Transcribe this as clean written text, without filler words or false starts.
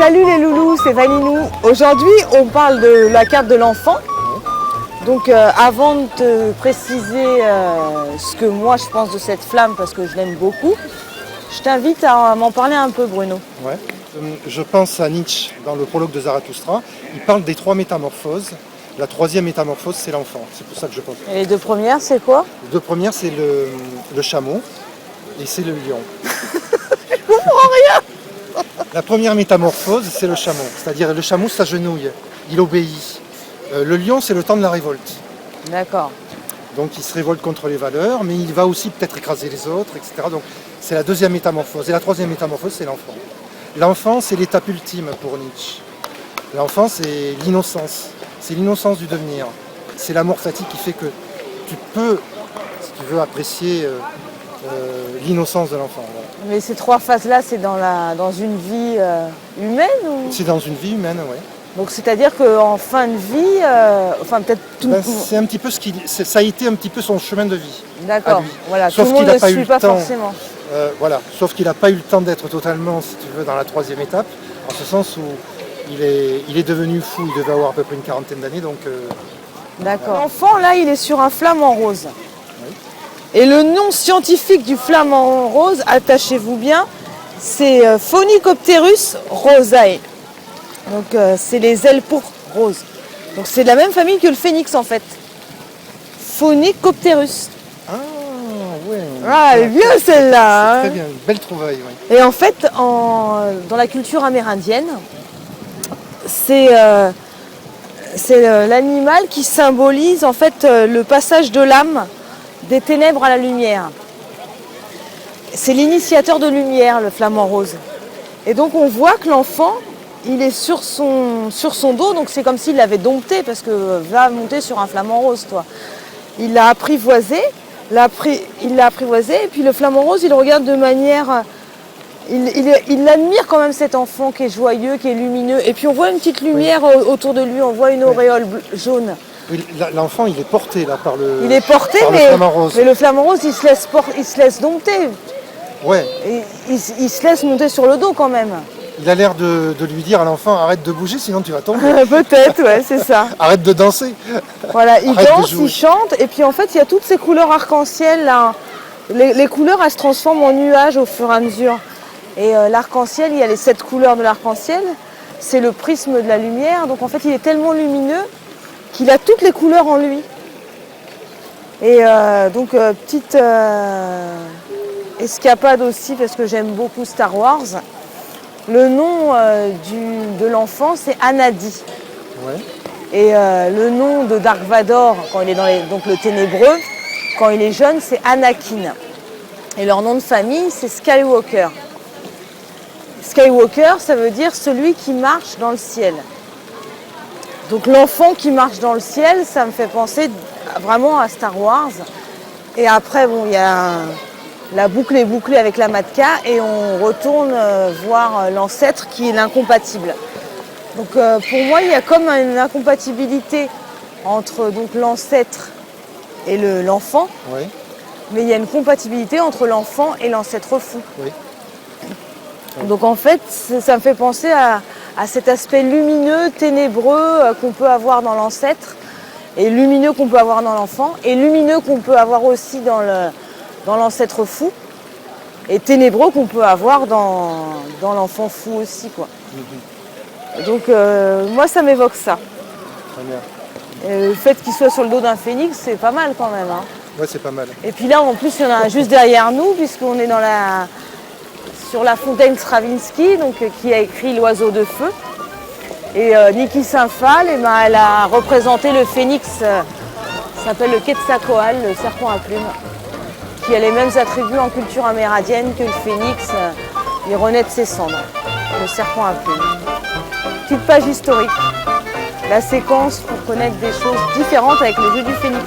Salut les loulous, c'est Vaninou. Aujourd'hui, on parle de la carte de l'enfant. Donc avant de te préciser ce que moi je pense de cette flamme, parce que je l'aime beaucoup, je t'invite à m'en parler un peu, Bruno. Ouais. Je pense à Nietzsche dans le prologue de Zarathustra. Il parle des trois métamorphoses. La troisième métamorphose, c'est l'enfant. C'est pour ça que je pense. Et les deux premières, c'est quoi? Les deux premières, c'est le chameau et c'est le lion. Je comprends rien. La première métamorphose, c'est le chameau. C'est-à-dire le chameau s'agenouille, il obéit. Le lion, c'est le temps de la révolte. D'accord. Donc il se révolte contre les valeurs, mais il va aussi peut-être écraser les autres, etc. Donc c'est la deuxième métamorphose. Et la troisième métamorphose, c'est l'enfant. L'enfant, c'est l'étape ultime pour Nietzsche. L'enfant, c'est l'innocence. C'est l'innocence du devenir. C'est l'amour fati qui fait que tu peux, si tu veux, apprécier l'innocence de l'enfant. Voilà. Mais ces trois phases-là, c'est dans une vie humaine ou... C'est dans une vie humaine, oui. Donc c'est-à-dire qu'en fin de vie, enfin peut-être tout... C'est un petit peu ça a été un petit peu son chemin de vie. D'accord, voilà, Sauf tout le monde ne pas eu suit le pas temps, forcément. Voilà, sauf qu'il n'a pas eu le temps d'être totalement, si tu veux, dans la troisième étape, en ce sens où il est devenu fou, il devait avoir à peu près une quarantaine d'années, donc... D'accord. L'enfant, là, il est sur un flamant rose. Oui. Et le nom scientifique du flamant rose, attachez-vous bien, c'est Phoenicopterus rosae. Donc c'est les ailes pourpres roses. Donc c'est de la même famille que le phénix en fait. Phoenicopterus. Ah, ouais. Ah, elle est bien celle-là. C'est Hein. très bien, une belle trouvaille, oui. Et en fait, dans la culture amérindienne, c'est l'animal qui symbolise en fait le passage de l'âme des ténèbres à la lumière. C'est l'initiateur de lumière, le flamant rose. Et donc on voit que l'enfant, il est sur son dos, donc c'est comme s'il l'avait dompté, parce que va monter sur un flamant rose, toi. Il l'a apprivoisé, et puis le flamant rose, il regarde de manière... Il admire quand même cet enfant qui est joyeux, qui est lumineux. Et puis on voit une petite lumière autour de lui, on voit une auréole jaune. Oui, l'enfant, il est porté là par le. Il est porté, par mais le flamant rose. le flamant rose, il se laisse dompter. Ouais. Et il se laisse monter sur le dos quand même. Il a l'air de lui dire à l'enfant, arrête de bouger, sinon tu vas tomber. Peut-être, ouais, c'est ça. Arrête de danser. Voilà, il Arrête de danse, jouer. il chante, et puis en fait, il y a toutes ces couleurs arc-en-ciel là. Les couleurs, elles se transforment en nuages au fur et à mesure. Et l'arc-en-ciel, il y a les 7 couleurs de l'arc-en-ciel. C'est le prisme de la lumière. Donc en fait, il est tellement lumineux qu'il a toutes les couleurs en lui. Et donc, petite escapade aussi, parce que j'aime beaucoup Star Wars. Le nom de l'enfant, c'est Anadi. Ouais. Et le nom de Dark Vador, quand il est donc le ténébreux, quand il est jeune, c'est Anakin. Et leur nom de famille, c'est Skywalker. Skywalker, ça veut dire celui qui marche dans le ciel. Donc l'enfant qui marche dans le ciel, ça me fait penser vraiment à Star Wars. Et après, bon, il y a la boucle est bouclée avec la Matka et on retourne voir l'ancêtre qui est l'incompatible. Donc pour moi, il y a comme une incompatibilité entre donc l'ancêtre et l'enfant. Oui. Mais il y a une compatibilité entre l'enfant et l'ancêtre fou. Oui. Donc en fait, ça me fait penser à cet aspect lumineux, ténébreux qu'on peut avoir dans l'ancêtre, et lumineux qu'on peut avoir dans l'enfant, et lumineux qu'on peut avoir aussi dans l'ancêtre fou, et ténébreux qu'on peut avoir dans l'enfant fou aussi, quoi. Mm-hmm. Donc moi, ça m'évoque ça. Très bien. Et le fait qu'il soit sur le dos d'un phénix, c'est pas mal quand même. Hein. Ouais, c'est pas mal. Et puis là, en plus, il y en a un juste derrière nous, puisqu'on est sur la fontaine Stravinsky, donc, qui a écrit L'oiseau de feu. Et Niki Saint-Phal, elle a représenté le phénix, ça s'appelle le Quetzalcoatl, le serpent à plumes, qui a les mêmes attributs en culture amérindienne que le phénix, il renaît de ses cendres, le serpent à plumes. Petite page historique, la séquence pour connaître des choses différentes avec le jeu du phénix.